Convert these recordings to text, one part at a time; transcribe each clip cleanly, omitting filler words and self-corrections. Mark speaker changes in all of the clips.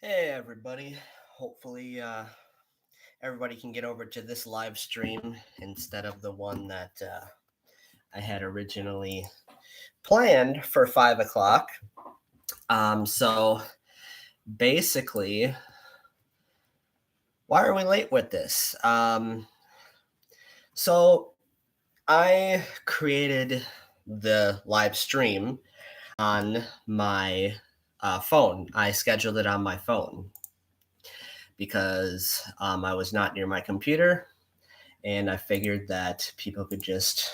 Speaker 1: Hey everybody. Hopefully everybody can get over to this live stream instead of the one that I had originally planned for 5 o'clock. So basically, why are we late with this? So I created the live stream on my phone. I scheduled it on my phone because I was not near my computer, and I figured that people could just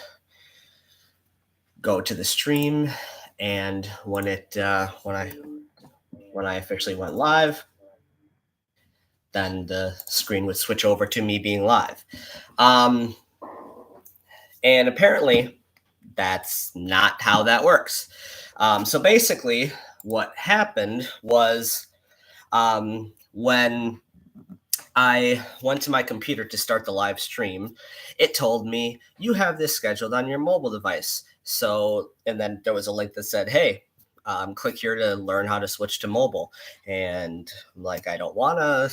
Speaker 1: go to the stream, and when I officially went live, then the screen would switch over to me being live. Um, and apparently, that's not how that works. So basically, what happened was when I went to my computer to start the live stream, it told me you have this scheduled on your mobile device. So, and then there was a link that said, hey, click here to learn how to switch to mobile. And I'm like, I don't want to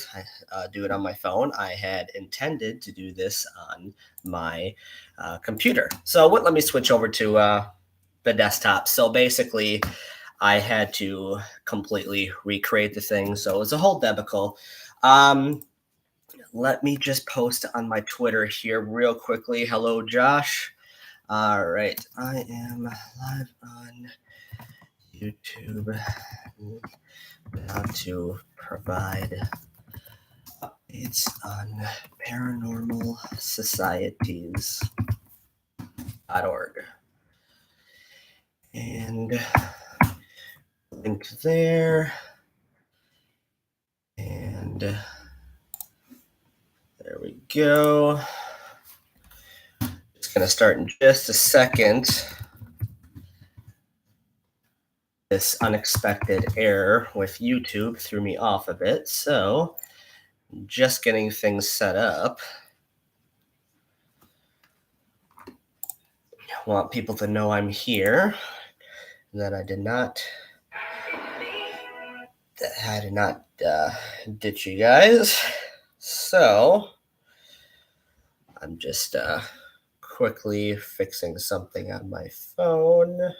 Speaker 1: do it on my phone. I had intended to do this on my computer. So it wouldn't let me switch over to the desktop. So basically, I had to completely recreate the thing. So it was a whole debacle. Let me just post on my Twitter here real quickly. Hello, Josh. All right, I am live on YouTube now to provide updates on paranormal societies.org. And link there. And there we go. It's going to start in just a second. This unexpected error with YouTube threw me off a bit, so just getting things set up. I want people to know I'm here, that I did not ditch you guys. So I'm just quickly fixing something on my phone.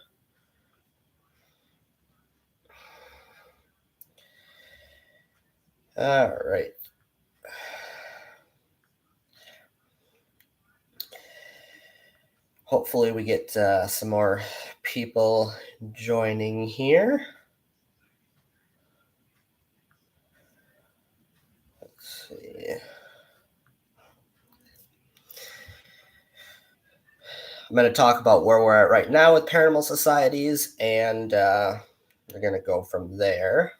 Speaker 1: All right. Hopefully we get some more people joining here. Let's see. I'm going to talk about where we're at right now with paranormal societies, and we're going to go from there.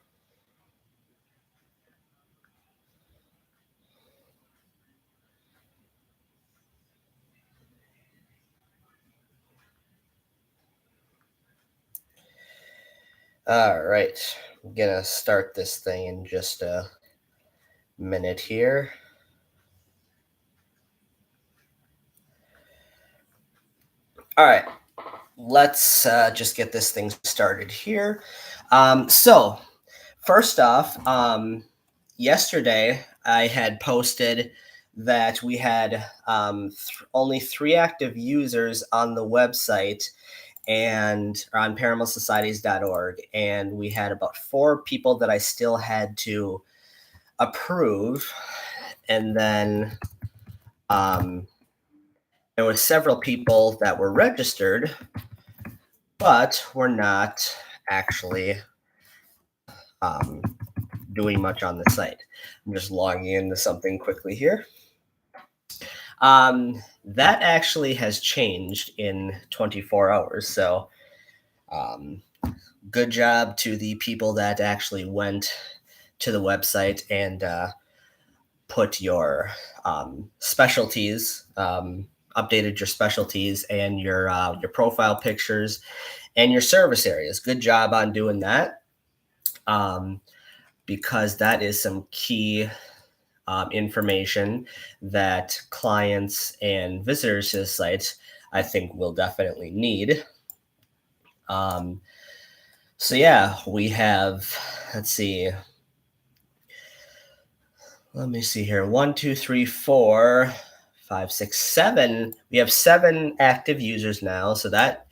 Speaker 1: All right, I'm going to start this thing in just a minute here. All right, let's just get this thing started here. So, first off, yesterday I had posted that we had only 3 active users on the website and on paranormalsocieties.org, and we had about 4 people that I still had to approve, and then there were several people that were registered but were not actually doing much on the site. I'm just logging into something quickly here. That actually has changed in 24 hours. So good job to the people that actually went to the website and put your specialties, updated your specialties and your profile pictures and your service areas. Good job on doing that, because that is some key information that clients and visitors to the site, I think, will definitely need. So yeah, we have, let's see, Let me see here. 1, 2, 3, 4, 5, 6, 7. We have 7 active users now. So that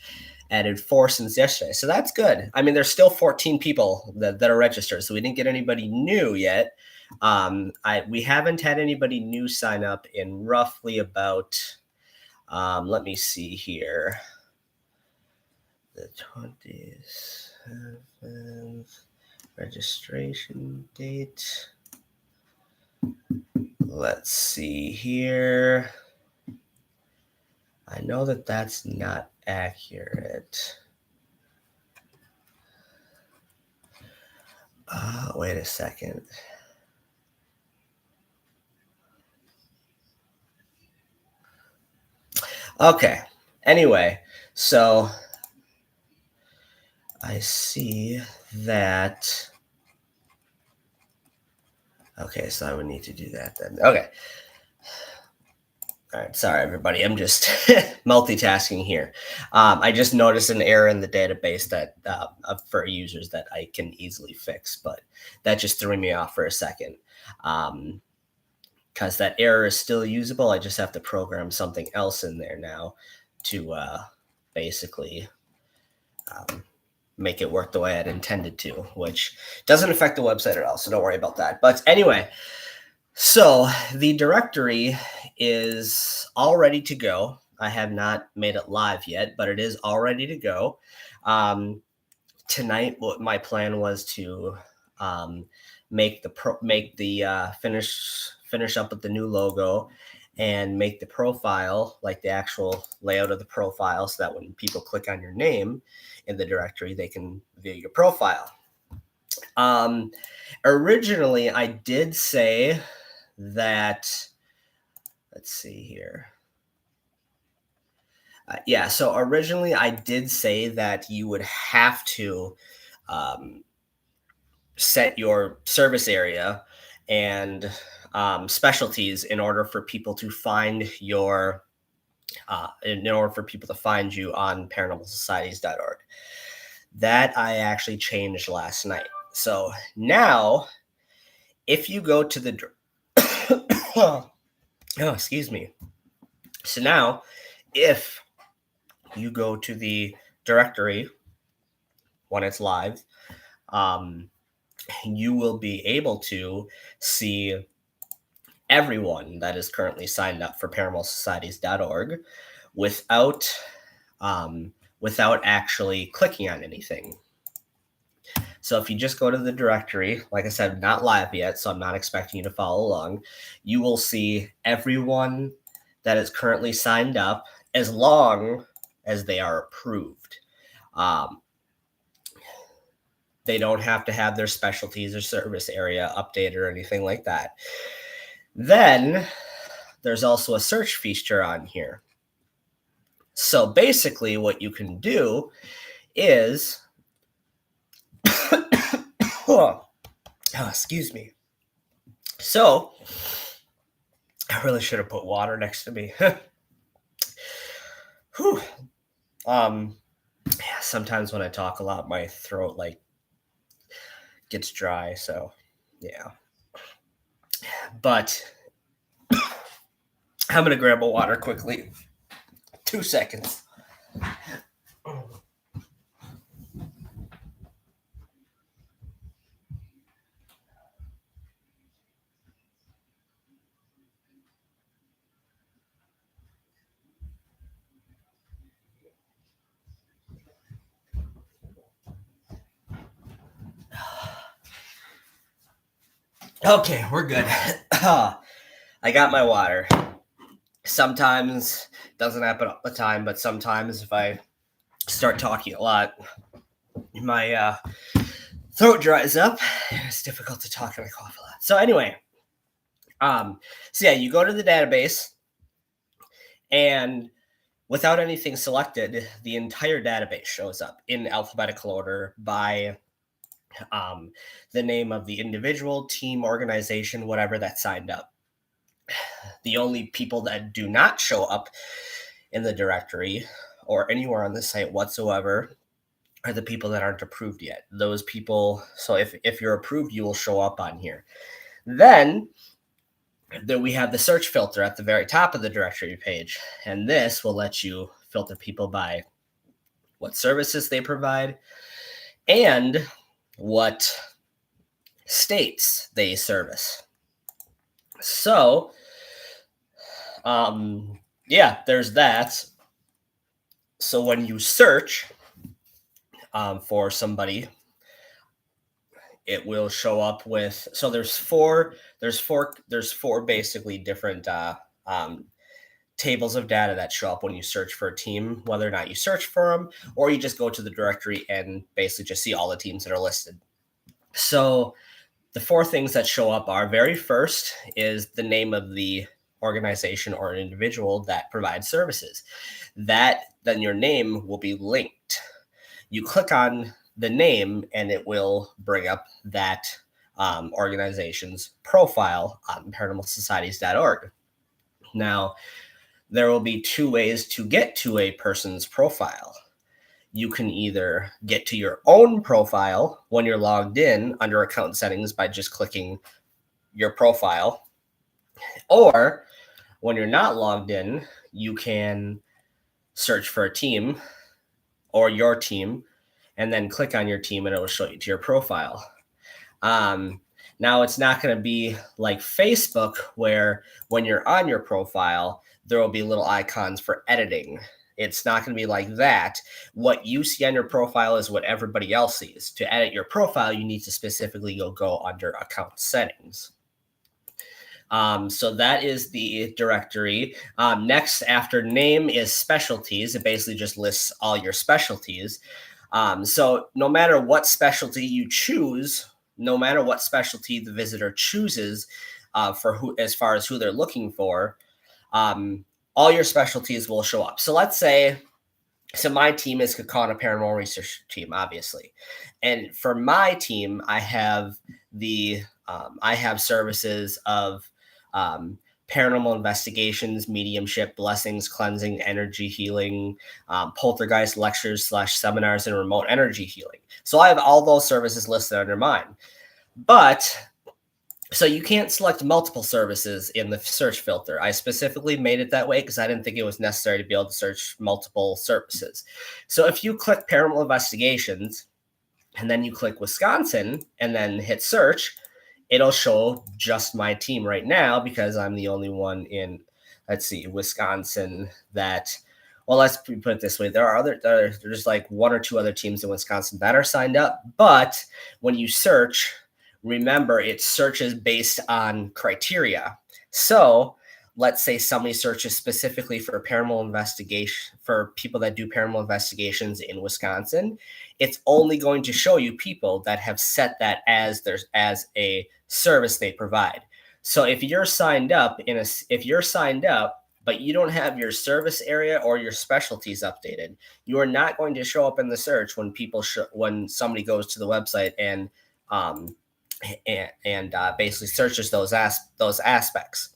Speaker 1: added 4 since yesterday. So that's good. I mean, there's still 14 people that are registered. So we didn't get anybody new yet. We haven't had anybody new sign up in roughly about, let me see here. The 27th registration date. Let's see here. I know that that's not accurate. Wait a second. Okay. Anyway, so I see that. Okay, so I would need to do that then. Okay. All right, sorry everybody. I'm just multitasking here. I just noticed an error in the database that for users that I can easily fix, but that just threw me off for a second. Because that error is still usable, I just have to program something else in there now to basically make it work the way I'd intended to, which doesn't affect the website at all. So don't worry about that. But anyway, so the directory is all ready to go. I have not made it live yet, but it is all ready to go. Tonight, what my plan was to finish up with the new logo and make the profile, like the actual layout of the profile, so that when people click on your name in the directory, they can view your profile. Originally, I did say that, let's see here. Yeah, so originally I did say that you would have to set your service area and specialties in order for people to find your in order for people to find you on paranormalsocieties.org. That I actually changed last night. So now, if you go to the oh, excuse me. So now, if you go to the directory when it's live, you will be able to see everyone that is currently signed up for paranormalsocieties.org without without actually clicking on anything. So if you just go to the directory, like I said, not live yet, so I'm not expecting you to follow along, you will see everyone that is currently signed up as long as they are approved. They don't have to have their specialties or service area updated or anything like that. Then there's also a search feature on here. So basically what you can do is, excuse me. So I really should have put water next to me. Whew. Yeah, sometimes when I talk a lot, my throat like gets dry. So yeah. But I'm gonna grab a water quickly. 2 seconds. Okay, we're good. I got my water. Sometimes doesn't happen all the time, but sometimes if I start talking a lot, my throat dries up. It's difficult to talk and I cough a lot. So anyway, so yeah, you go to the database, and without anything selected, the entire database shows up in alphabetical order by the name of the individual, team, organization, whatever that signed up. The only people that do not show up in the directory or anywhere on the site whatsoever are the people that aren't approved yet. Those people, so if you're approved, you will show up on here. Then Then we have the search filter at the very top of the directory page. And this will let you filter people by what services they provide and what states they service. So, yeah, there's that. So when you search for somebody, it will show up with, so there's four basically different tables of data that show up when you search for a team, whether or not you search for them, or you just go to the directory and basically just see all the teams that are listed. So the four things that show up are, very first is the name of the organization or an individual that provides services. That then your name will be linked. You click on the name and it will bring up that organization's profile on paranormalsocieties.org. Now, there will be two ways to get to a person's profile. You can either get to your own profile when you're logged in under account settings by just clicking your profile, or when you're not logged in, you can search for a team or your team and then click on your team and it will show you to your profile. Now, it's not going to be like Facebook where when you're on your profile, there will be little icons for editing. It's not going to be like that. What you see on your profile is what everybody else sees. To edit your profile, you need to specifically go under account settings. So that is the directory. Next, after name, is specialties. It basically just lists all your specialties. So no matter what specialty you choose, no matter what specialty the visitor chooses as far as who they're looking for, all your specialties will show up. So let's say, so my team is Kaukauna Paranormal Research Team, obviously. And for my team, I have services of paranormal investigations, mediumship, blessings, cleansing, energy healing, poltergeist lectures / seminars, and remote energy healing. So I have all those services listed under mine. But so you can't select multiple services in the search filter. I specifically made it that way because I didn't think it was necessary to be able to search multiple services. So if you click paranormal investigations and then you click Wisconsin and then hit search, it'll show just my team right now because I'm the only one in, let's see, Wisconsin that, well, let's put it this way. There's like one or two other teams in Wisconsin that are signed up. But when you search, remember, it searches based on criteria. So let's say somebody searches specifically for paranormal investigation, for people that do paranormal investigations in Wisconsin. It's only going to show you people that have set that as a service they provide. So if you're signed up but you don't have your service area or your specialties updated, you are not going to show up in the search when when somebody goes to the website and basically searches those aspects.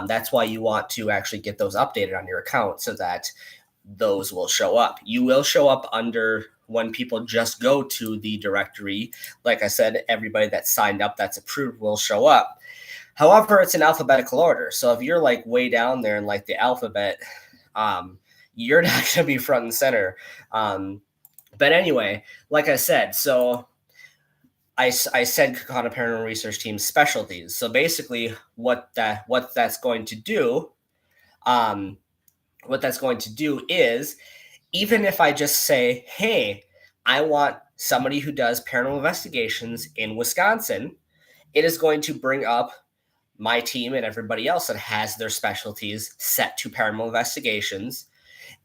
Speaker 1: That's why you want to actually get those updated on your account so that those will show up. You will show up under when people just go to the directory. Like I said, everybody that's signed up, that's approved, will show up. However, it's in alphabetical order. So if you're like way down there in like the alphabet, you're not going to be front and center. But anyway, like I said, so I said Kaukauna Paranormal Research Team specialties. So basically what that's going to do is, even if I just say, hey, I want somebody who does paranormal investigations in Wisconsin, it is going to bring up my team and everybody else that has their specialties set to paranormal investigations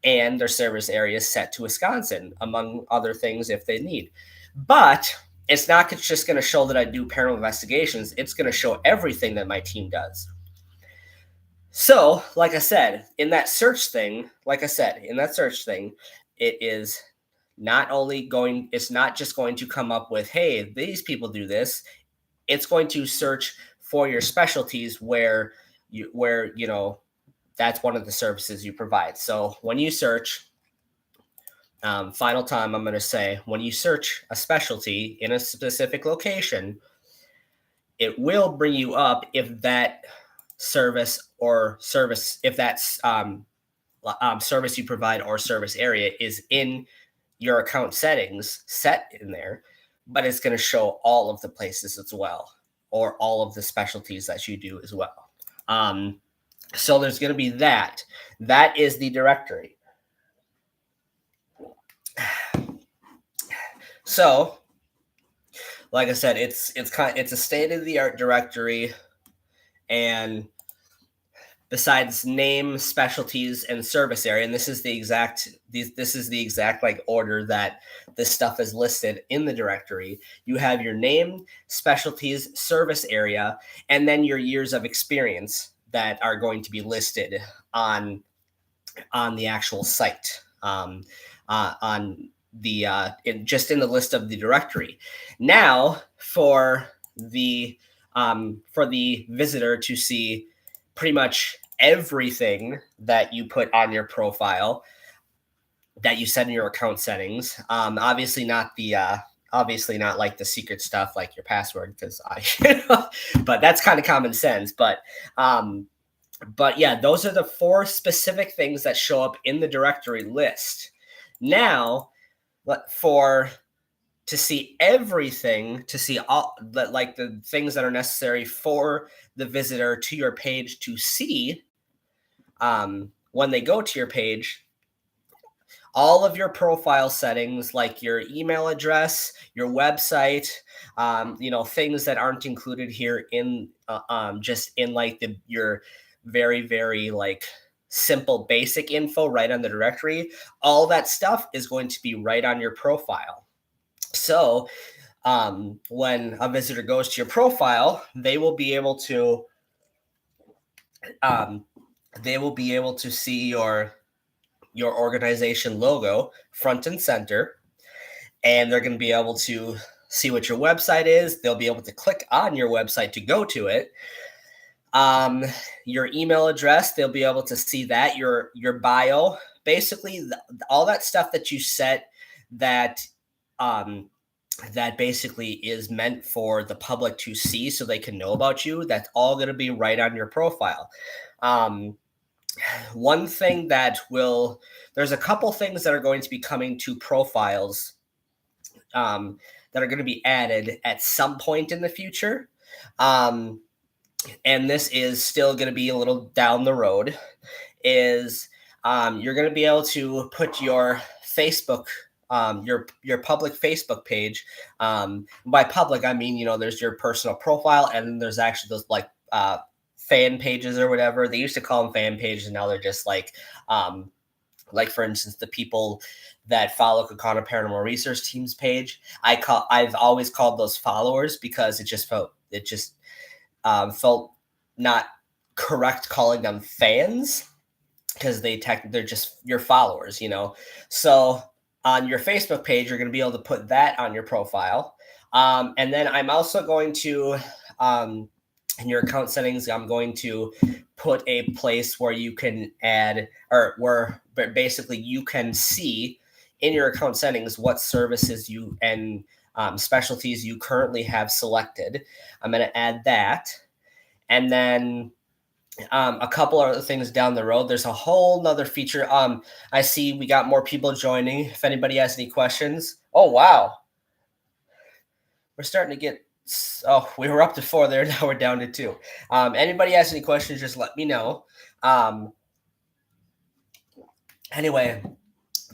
Speaker 1: and their service areas set to Wisconsin, among other things if they need. But it's not just going to show that I do paranormal investigations. It's going to show everything that my team does. So, like I said, in that search thing, it is not just going to come up with, hey, these people do this. It's going to search for your specialties where that's one of the services you provide. So when you search, final time, I'm going to say, when you search a specialty in a specific location, it will bring you up if that service or service, if that's service you provide or service area is in your account settings set in there, but it's going to show all of the places as well, or all of the specialties that you do as well. So there's going to be that. That is the directory. So, like I said, it's a state of the art directory, and besides name, specialties, and service area, and this is the exact like order that this stuff is listed in the directory. You have your name, specialties, service area, and then your years of experience that are going to be listed on the actual site, on the just in the list of the directory. Now, for the visitor to see pretty much everything that you put on your profile that you set in your account settings. Obviously not like the secret stuff like your password, because but that's kind of common sense. But yeah, those are the 4 specific things that show up in the directory list. Now, to see everything, to see all like the things that are necessary for the visitor to your page to see, when they go to your page, all of your profile settings, like your email address, your website, things that aren't included here in just in like your very, very like simple basic info right on the directory, all that stuff is going to be right on your profile. So when a visitor goes to your profile, they will be able to see your organization logo front and center, and they're going to be able to see what your website is. They'll be able to click on your website to go to it. Your email address, they'll be able to see that, your bio, basically all that stuff that you set that basically is meant for the public to see so they can know about you. That's all going to be right on your profile. One thing there's a couple things that are going to be coming to profiles that are going to be added at some point in the future. And this is still going to be a little down the road, is you're going to be able to put your Facebook, your public Facebook page. By public, I mean, there's your personal profile, and then there's actually those like fan pages or whatever. They used to call them fan pages, and now they're just like for instance, the people that follow Kakana Paranormal Research Team's page. I've always called those followers, because it felt not correct calling them fans, because they're just your followers, So on your Facebook page, you're going to be able to put that on your profile. And then I'm also going to, in your account settings, I'm going to put a place where you can add, or where basically you can see in your account settings what services you and specialties you currently have selected. I'm going to add that. And then a couple other things down the road. There's a whole nother feature. I see we got more people joining. If anybody has any questions. Oh, wow. We're starting to get, we were up to 4 there. Now we're down to 2. Anybody has any questions, just let me know. Anyway,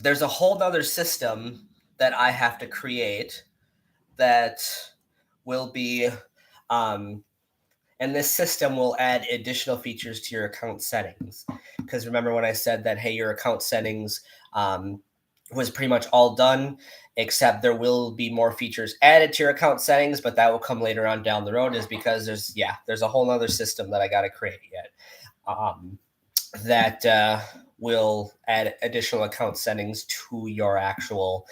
Speaker 1: there's a whole nother system that I have to create that will be, and this system will add additional features to your account settings. Because remember when I said that, hey, your account settings was pretty much all done, except there will be more features added to your account settings, but that will come later on down the road, is because there's a whole other system that I got to create yet that will add additional account settings to your actual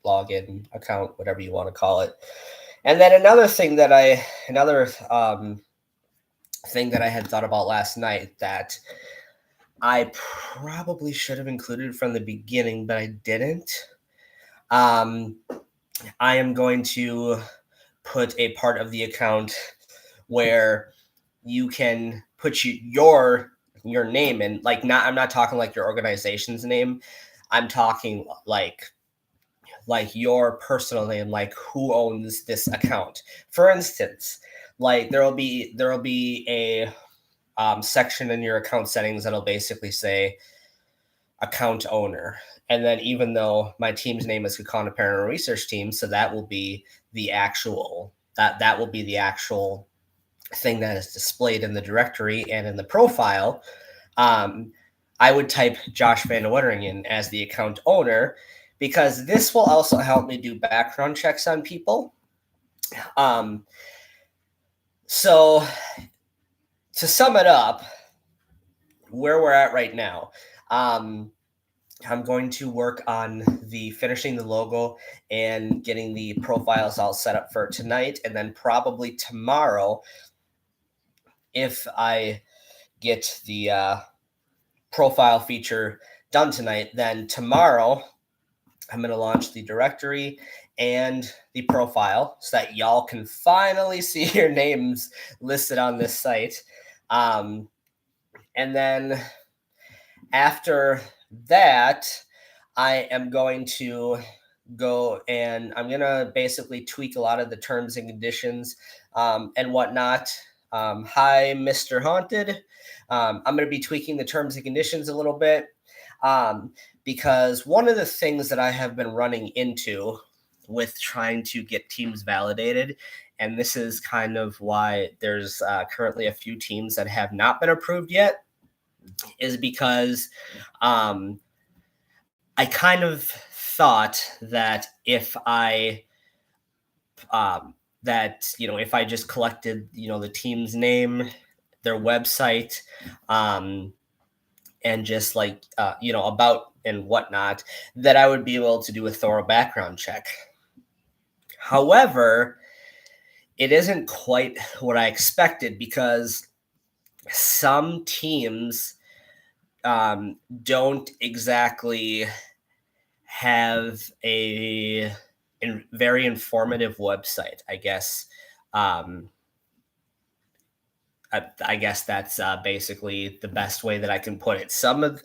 Speaker 1: login account, whatever you want to call it. And then another thing that I had thought about last night that I probably should have included from the beginning, but I didn't. I am going to put a part of the account where you can put your name in, like, not, I'm not talking like your organization's name. I'm talking like your personal name, like who owns this account. For instance, like there will be a section in your account settings that'll basically say account owner. And then even though my team's name is Kaukauna Paranormal Research Team, so that will be the actual that will be the actual thing that is displayed in the directory and in the profile. I would type Josh Van Wetteringen as the account owner, because this will also help me do background checks on people. So to sum it up, where we're at right now, I'm going to work on finishing the logo and getting the profiles all set up for tonight. And then probably tomorrow, if I get the profile feature done tonight, then tomorrow I'm going to launch the directory and the profile so that y'all can finally see your names listed on this site. And then after that, I am going to go and I'm going to basically tweak a lot of the terms and conditions and whatnot. Hi, Mr. Haunted. I'm going to be tweaking the terms and conditions a little bit because one of the things that I have been running into with trying to get teams validated, and this is kind of why there's currently a few teams that have not been approved yet, is because I kind of thought that if I if I just collected the team's name, their website, and just about and whatnot, that I would be able to do a thorough background check. However, it isn't quite what I expected, because some teams don't exactly have a very informative website, I guess. I guess that's basically the best way that I can put it. Some of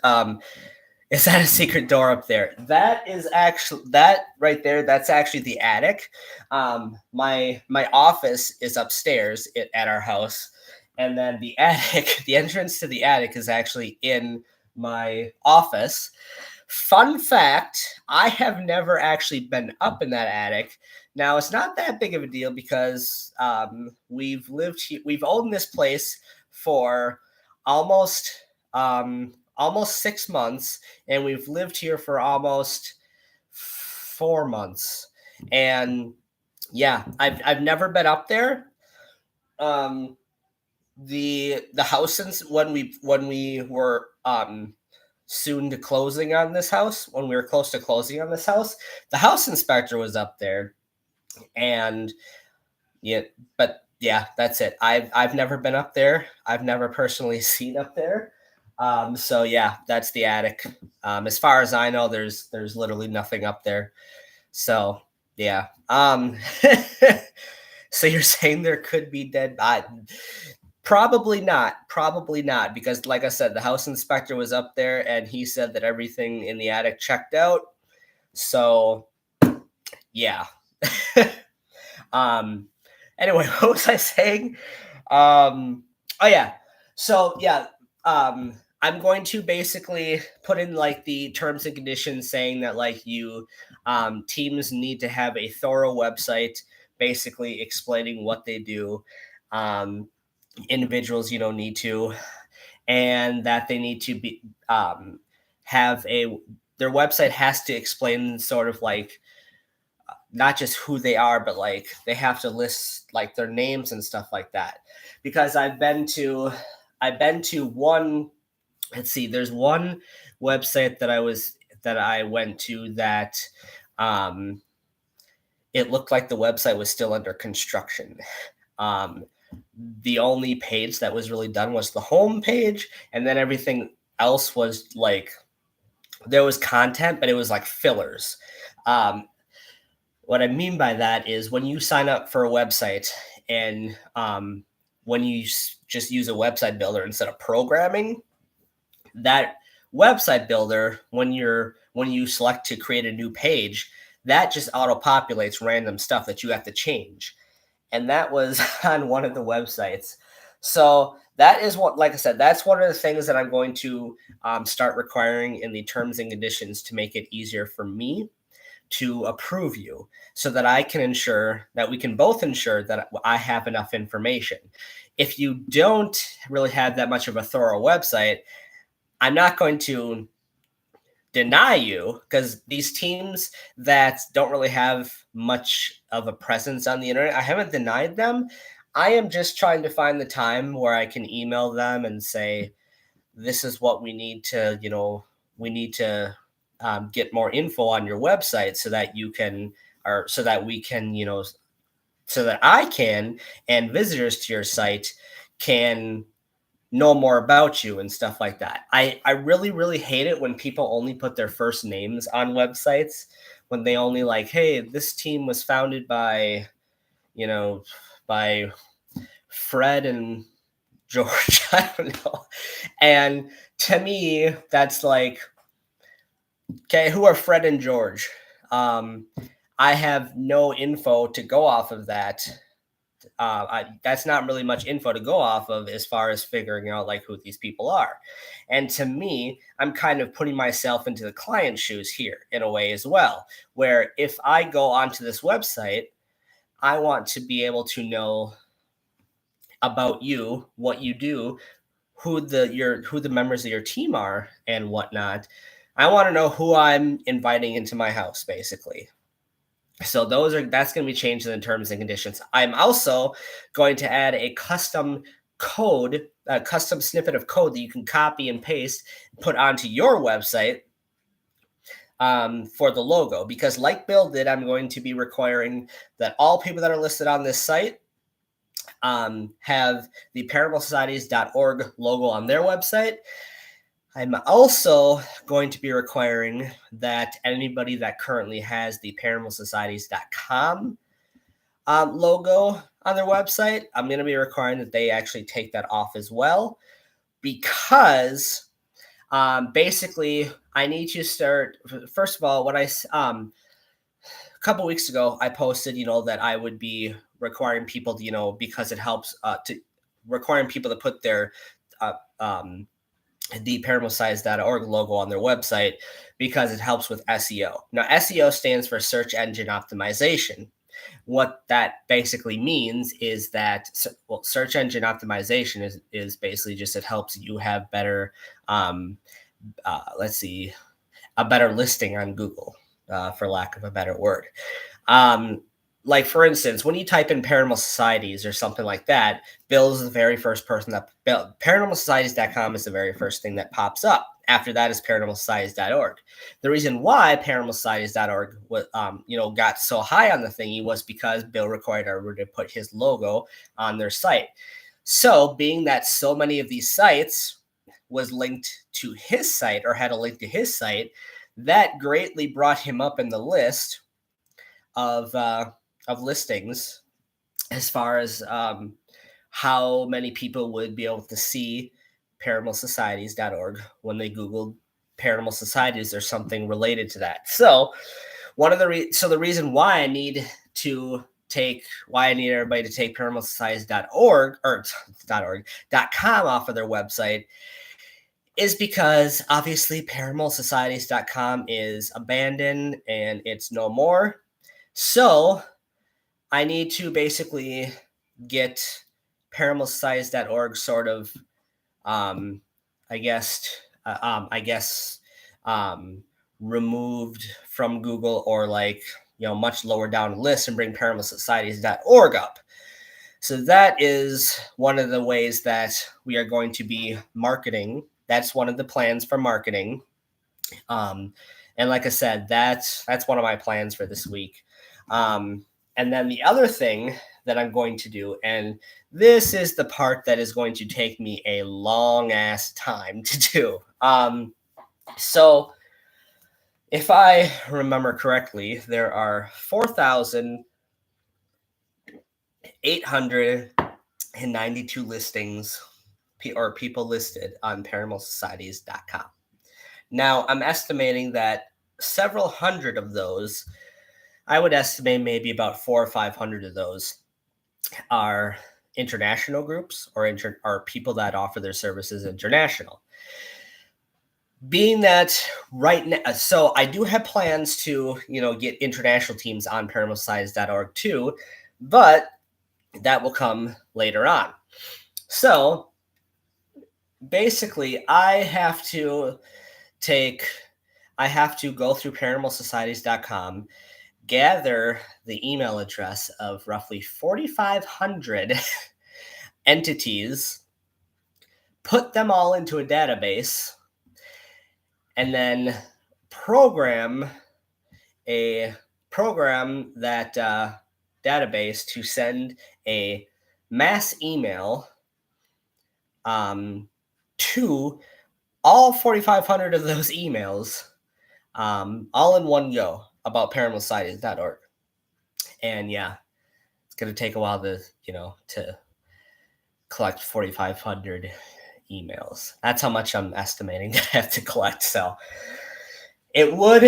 Speaker 1: is that a secret door up there? That is actually, that right there, that's actually the attic. My office is upstairs at our house, and then the attic, the entrance to the attic is actually in my office. Fun fact, I have never actually been up in that attic. Now, it's not that big of a deal because we've owned this place for almost 6 months, and we've lived here for almost 4 months. And yeah, I've never been up there. The house, since when we were soon to closing on this house, when we were close to closing on this house, the house inspector was up there. And yeah, but yeah, that's it. I've never been up there. I've never personally seen up there. So yeah, that's the attic. As far as I know, there's literally nothing up there. So yeah. So you're saying there could be dead bodies? Probably not, because like I said, the house inspector was up there and he said that everything in the attic checked out. So yeah. Anyway, what was I saying? Oh yeah. So yeah, I'm going to basically put in like the terms and conditions saying that like teams need to have a thorough website, basically explaining what they do. Individuals need to, and that they need to be their website has to explain sort of like not just who they are, but like they have to list like their names and stuff like that. Because I've been to one, let's see, there's one website that I went to that it looked like the website was still under construction. The only page that was really done was the home page, and then everything else was like, there was content, but it was like fillers. What I mean by that is when you sign up for a website and when you just use a website builder instead of programming, that website builder, when you select to create a new page, that just auto populates random stuff that you have to change. And that was on one of the websites. So that is what, like I said, that's one of the things that I'm going to start requiring in the terms and conditions to make it easier for me to approve you, so that I can ensure that we can both ensure that I have enough information. If you don't really have that much of a thorough website, I'm not going to deny you, because these teams that don't really have much of a presence on the internet, I haven't denied them. I am just trying to find the time where I can email them and say, this is what we need to, we need to get more info on your website so that you can, or so that we can, so that I can, and visitors to your site can know more about you and stuff like that. I really, really hate it when people only put their first names on websites, when they only like, hey, this team was founded by, you know, by Fred and George. I don't know. And to me, that's like, okay, who are Fred and George? I have no info to go off of that. That's not really much info to go off of as far as figuring out like who these people are. And to me, I'm kind of putting myself into the client's shoes here in a way as well, where if I go onto this website, I want to be able to know about you, what you do, who the members of your team are and whatnot. I want to know who I'm inviting into my house, basically. So that's going to be changed in the terms and conditions. I'm also going to add a custom code, a custom snippet of code that you can copy and paste, put onto your website for the logo. Because like Bill did, I'm going to be requiring that all people that are listed on this site have the paranormalsocieties.org logo on their website. I'm also going to be requiring that anybody that currently has the paranormalsocieties.com logo on their website, I'm going to be requiring that they actually take that off as well, because basically I need to start. First of all, a couple weeks ago, I posted, that I would be requiring people to, because it helps to requiring people to put their the paranormalsocieties.org logo on their website, because it helps with SEO. Now, SEO stands for search engine optimization. What that basically means is that, search engine optimization is basically just, it helps you have better, a better listing on Google, for lack of a better word. Like, for instance, when you type in Paranormal Societies or something like that, Bill is the very first person paranormalsocieties.com is the very first thing that pops up. After that is paranormalsocieties.org. The reason why paranormalsocieties.org got so high on the thingy was because Bill required everyone to put his logo on their site. So, being that so many of these sites was linked to his site, or had a link to his site, that greatly brought him up in the list of listings, as far as how many people would be able to see paranormalsocieties.org when they Googled paranormal societies or something related to that. So the reason why I need everybody to take paranormalsocieties.org or .com off of their website is because obviously paranormalsocieties.com is abandoned and it's no more. So I need to basically get paranormalsocieties.org sort of, removed from Google, or like, much lower down the list, and bring paranormalsocieties.org up. So that is one of the ways that we are going to be marketing. That's one of the plans for marketing. And like I said, that's one of my plans for this week. And then the other thing that I'm going to do, and this is the part that is going to take me a long ass time to do. So If I remember correctly, there are 4,892 listings or people listed on paranormalsocieties.com. Now, I'm estimating that several hundred of those, I would estimate maybe about 400 or 500 of those are international groups or are people that offer their services international. Being that right now, so I do have plans to, get international teams on paranormalsocieties.org too, but that will come later on. So basically, I have to go through paranormalsocieties.com, gather the email address of roughly 4,500 entities, put them all into a database, and then program that database to send a mass email to all 4,500 of those emails, all in one go, about paranormalsocieties.org. And yeah, it's going to take a while to collect 4,500 emails. That's how much I'm estimating that I have to collect. So it would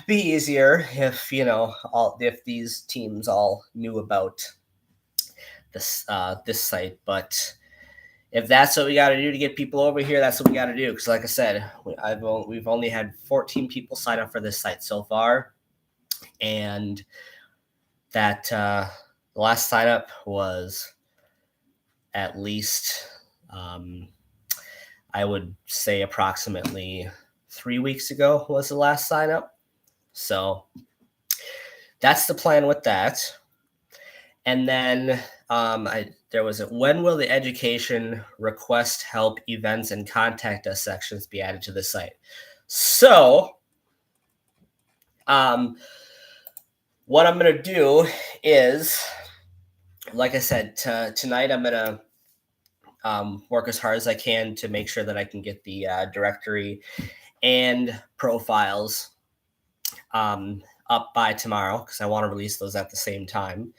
Speaker 1: be easier if if these teams all knew about this site, but if that's what we got to do to get people over here, that's what we got to do. Because like I said, we've only had 14 people sign up for this site so far, and that the last sign up was at least I would say approximately 3 weeks ago was the last sign up. So that's the plan with that. And then there was when will the education, request help, events, and contact us sections be added to the site? So what I'm going to do is, like I said, tonight I'm going to work as hard as I can to make sure that I can get the directory and profiles up by tomorrow, because I want to release those at the same time.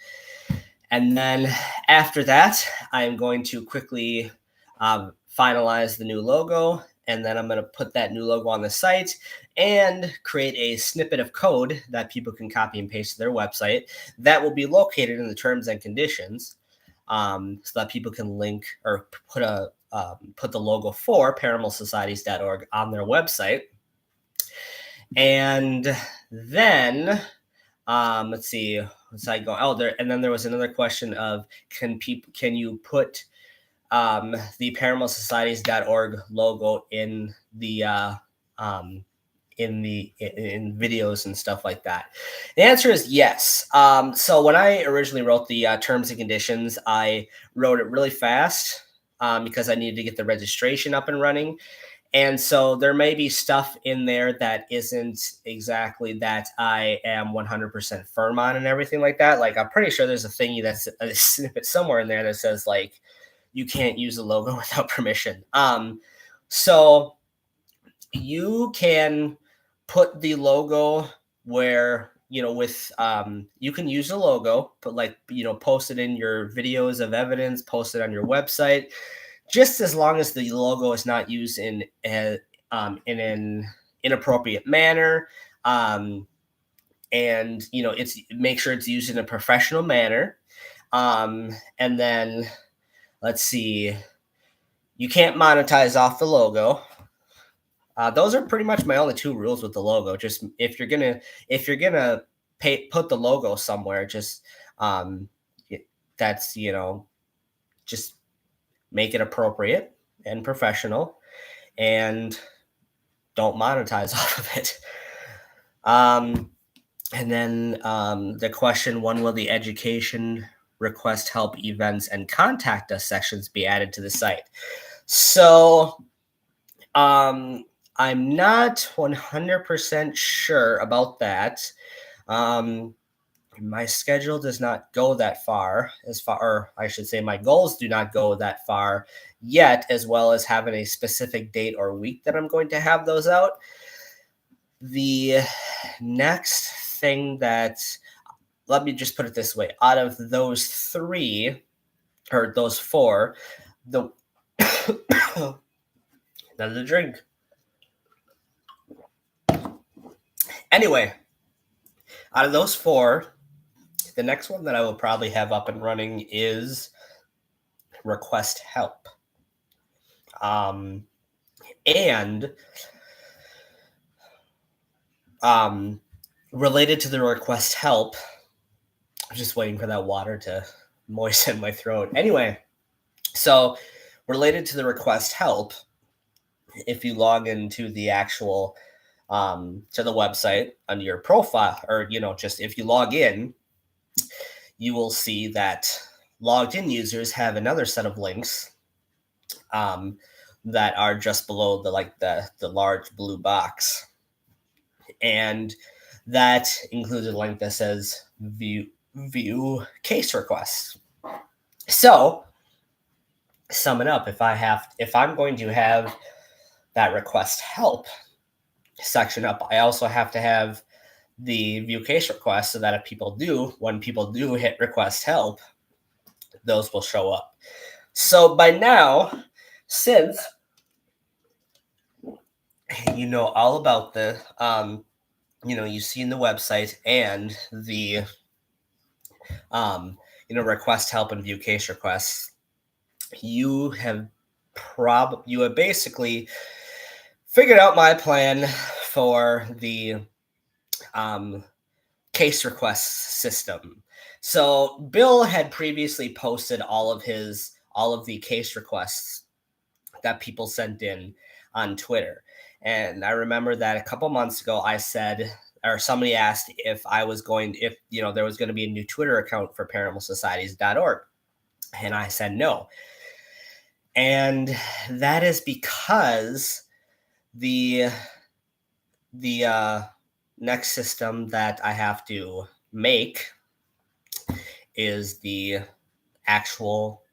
Speaker 1: And then after that, I'm going to quickly finalize the new logo, and then I'm going to put that new logo on the site and create a snippet of code that people can copy and paste to their website that will be located in the terms and conditions, so that people can link or put the logo for paranormalsocieties.org on their website. And then let's see, what's I going? Oh, and then there was another question of can you put the paranormalsocieties.org logo in the in videos and stuff like that? The answer is yes. So when I originally wrote the terms and conditions, I wrote it really fast because I needed to get the registration up and running. And so there may be stuff in there that isn't exactly that I am 100% firm on and everything like that. Like, I'm pretty sure there's a thingy that's a snippet somewhere in there that says, like, you can't use a logo without permission. So you can put the logo where, with, you can use the logo, but post it in your videos of evidence, post it on your website, just as long as the logo is not used in an inappropriate manner, and make sure it's used in a professional manner. And then let's see, you can't monetize off the logo. Those are pretty much my only two rules with the logo. Just if you're gonna put the logo somewhere, just that's just make it appropriate and professional, and don't monetize off of it. And then the question, when will the education, request help, events, and contact us sections be added to the site? So I'm not 100% sure about that. My schedule does not go that far, or I should say my goals do not go that far yet, as well as having a specific date or week that I'm going to have those out. The next thing that, let me just put it this way, out of those three or those four, the another drink. Anyway, out of those four, the next one that I will probably have up and running is request help. And related to the request help, I'm just waiting for that water to moisten my throat. Anyway, so related to the request help, if you log into the actual to the website under your profile, or just if you log in, you will see that logged in users have another set of links that are just below the large blue box, and that includes a link that says view case requests. So sum it up, if I'm going to have that request help section up, I also have to have the view case request, so that when people do hit request help, those will show up. So by now, since you know all about the you've seen the website and the request help and view case requests, you have basically figured out my plan for the case request system. So Bill had previously posted all of the case requests that people sent in on Twitter. And I remember that a couple months ago, I said, or somebody asked if there was going to be a new Twitter account for paranormalsocieties.org. And I said no. And that is because the next system that I have to make is the actual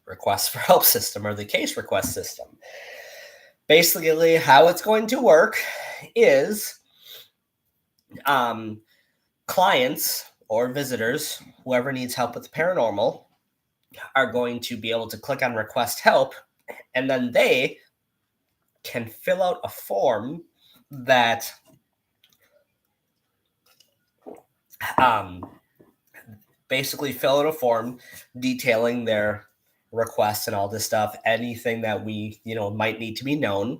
Speaker 1: request for help system, or the case request system. Basically, how it's going to work is clients or visitors, whoever needs help with the paranormal, are going to be able to click on request help, and then they can fill out a form that basically fill out a form detailing their requests and all this stuff, anything that we might need to be known.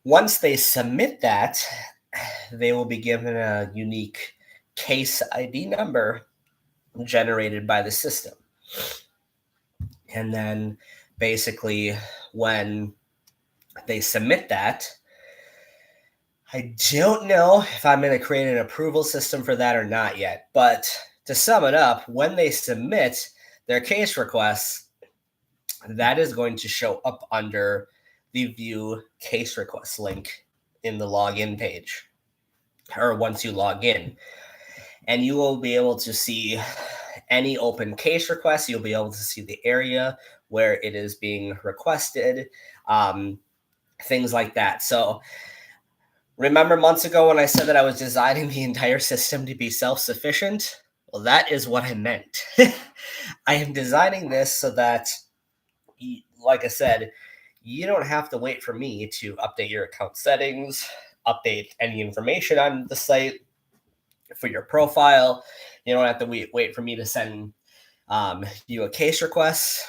Speaker 1: Once they submit that, they will be given a unique case ID number generated by the system. And then basically when they submit that, I don't know if I'm going to create an approval system for that or not yet. But to sum it up, when they submit their case requests, that is going to show up under the view case request link in the login page, or once you log in. And you will be able to see any open case requests. You'll be able to see the area where it is being requested, things like that. So remember months ago when I said that I was designing the entire system to be self-sufficient? Well, that is what I meant. I am designing this so that, like I said, you don't have to wait for me to update your account settings, update any information on the site for your profile. You don't have to wait for me to send you a case request.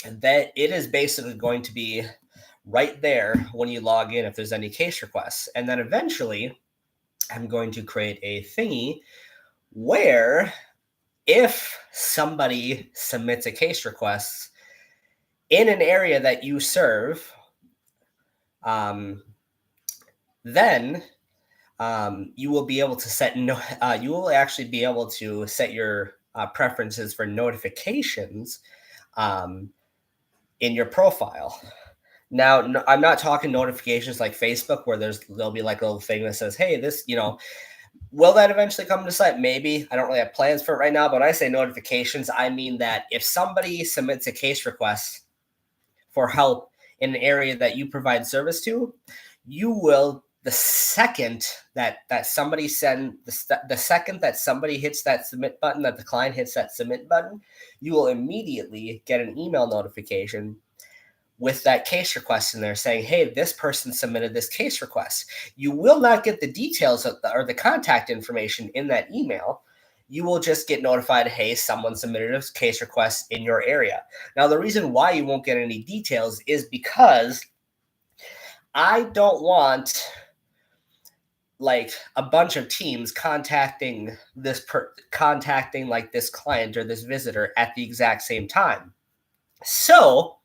Speaker 1: That it is basically going to be right there when you log in if there's any case requests. And then eventually I'm going to create a thingy where if somebody submits a case request in an area that you serve, then you will be able to set you will actually be able to set your preferences for notifications in your profile. Now, I'm not talking notifications like Facebook, where there'll be like a little thing that says, hey, this, will that eventually come to site? Maybe. I don't really have plans for it right now, but when I say notifications, I mean that if somebody submits a case request for help in an area that you provide service to, you will the second that somebody the second that somebody hits that submit button, that the client hits that submit button, you will immediately get an email notification with that case request in there saying, hey, this person submitted this case request. You will not get the details or the contact information in that email. You will just get notified, hey, someone submitted a case request in your area. Now, the reason why you won't get any details is because I don't want like a bunch of teams contacting like this client or this visitor at the exact same time. So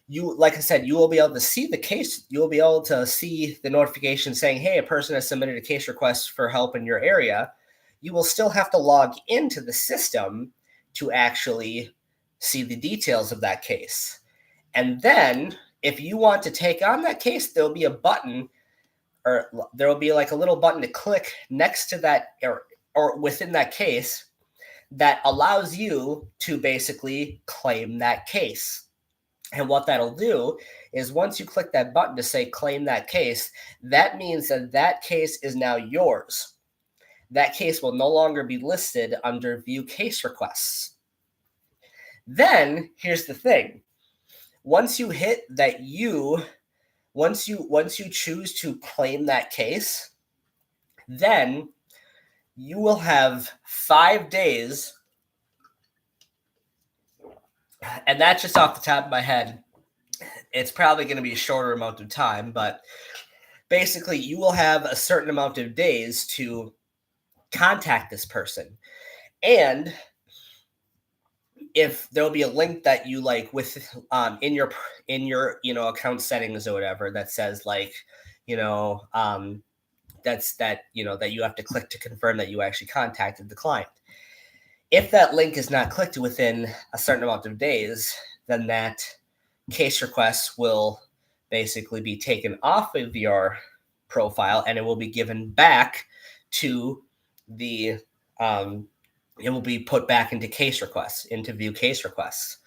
Speaker 1: you, like I said, you will be able to see the case. You will be able to see the notification saying, hey, a person has submitted a case request for help in your area. You will still have to log into the system to actually see the details of that case. And then if you want to take on that case, there'll be a button, or there will be like a little button to click next to that or within that case that allows you to basically claim that case. And what that'll do is once you click that button to say claim that case, that means that that case is now yours. That case will no longer be listed under view case requests. Then here's the thing. Once you hit that once you choose to claim that case, then you will have 5 days, and that's just off the top of my head. It's probably going to be a shorter amount of time, but basically you will have a certain amount of days to contact this person. And if there'll be a link that you like with in your account settings or whatever that says like that's that you have to click to confirm that you actually contacted the client. If that link is not clicked within a certain amount of days, then that case request will basically be taken off of your profile and it will be given back to the it will be put back into case requests, into view case requests,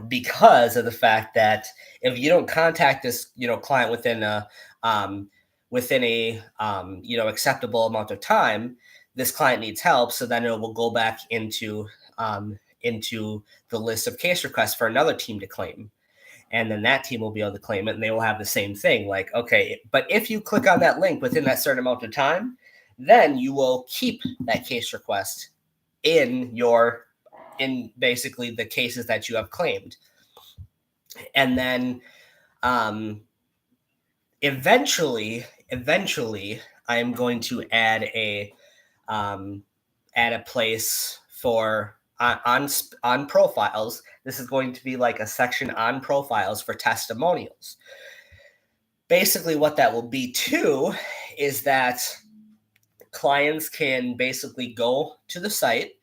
Speaker 1: because of the fact that if you don't contact this client within a acceptable amount of time, this client needs help, so then it will go back into the list of case requests for another team to claim. And then that team will be able to claim it, and they will have the same thing. Like, okay, but if you click on that link within that certain amount of time, then you will keep that case request in basically the cases that you have claimed. And then eventually, I am going to add a place for on profiles. This is going to be like a section on profiles for testimonials. Basically, what that will be too is that clients can basically go to the site.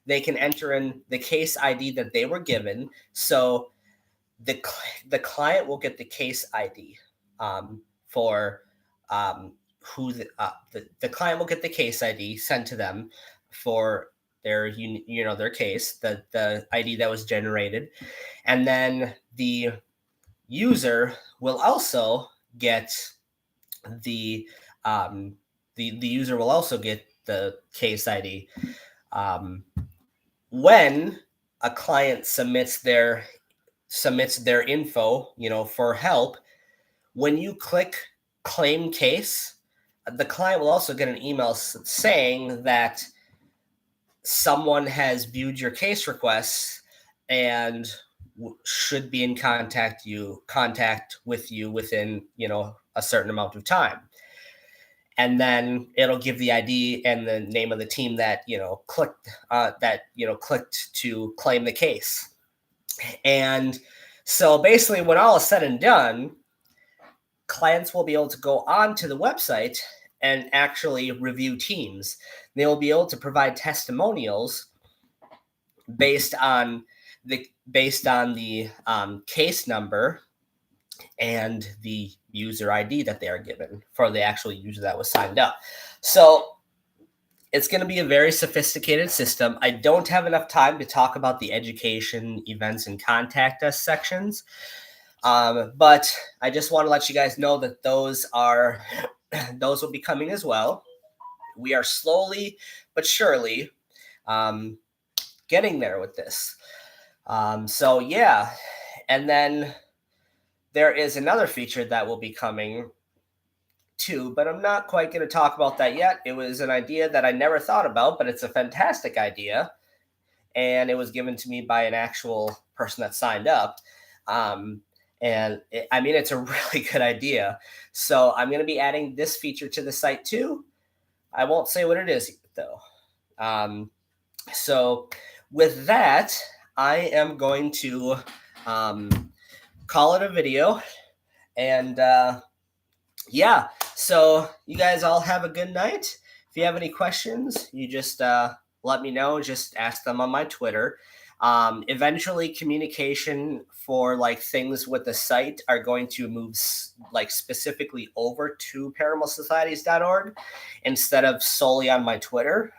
Speaker 1: They can enter in the case ID that they were given. So the client will get the case ID for who the client will get the case ID sent to them for their their case, the ID that was generated, and then the user will also get the user will also get the case ID when a client submits their info, for help. When you click claim case, the client will also get an email saying that someone has viewed your case requests and should be in contact with you within a certain amount of time. And then it'll give the ID and the name of the team that clicked to claim the case. And so basically, when all is said and done, clients will be able to go onto the website and actually review teams. They will be able to provide testimonials based on the case number and the user ID that they are given for the actual user that was signed up. So it's going to be a very sophisticated system. I don't have enough time to talk about the education, events, and contact us sections. But I just want to let you guys know that those will be coming as well. We are slowly but surely getting there with this. So yeah, and then there is another feature that will be coming too, but I'm not quite going to talk about that yet. It was an idea that I never thought about, but it's a fantastic idea, and it was given to me by an actual person that signed up. I mean, it's a really good idea. So I'm going to be adding this feature to the site too. I won't say what it is though. So with that, I am going to call it a video. And yeah, so you guys all have a good night. If you have any questions, you just let me know. Just ask them on my Twitter. Eventually, communication for like things with the site are going to move like specifically over to paranormalsocieties.org instead of solely on my Twitter.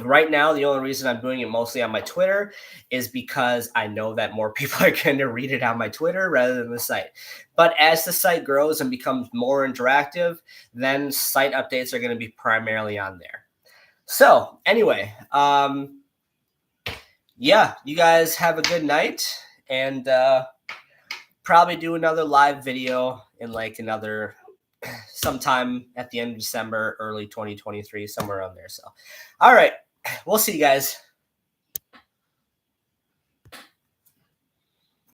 Speaker 1: Right now, the only reason I'm doing it mostly on my Twitter is because I know that more people are going to read it on my Twitter rather than the site. But as the site grows and becomes more interactive, then site updates are going to be primarily on there. So anyway, yeah, you guys have a good night, and probably do another live video in like another sometime at the end of December, early 2023, somewhere around there. So, all right, we'll see you guys.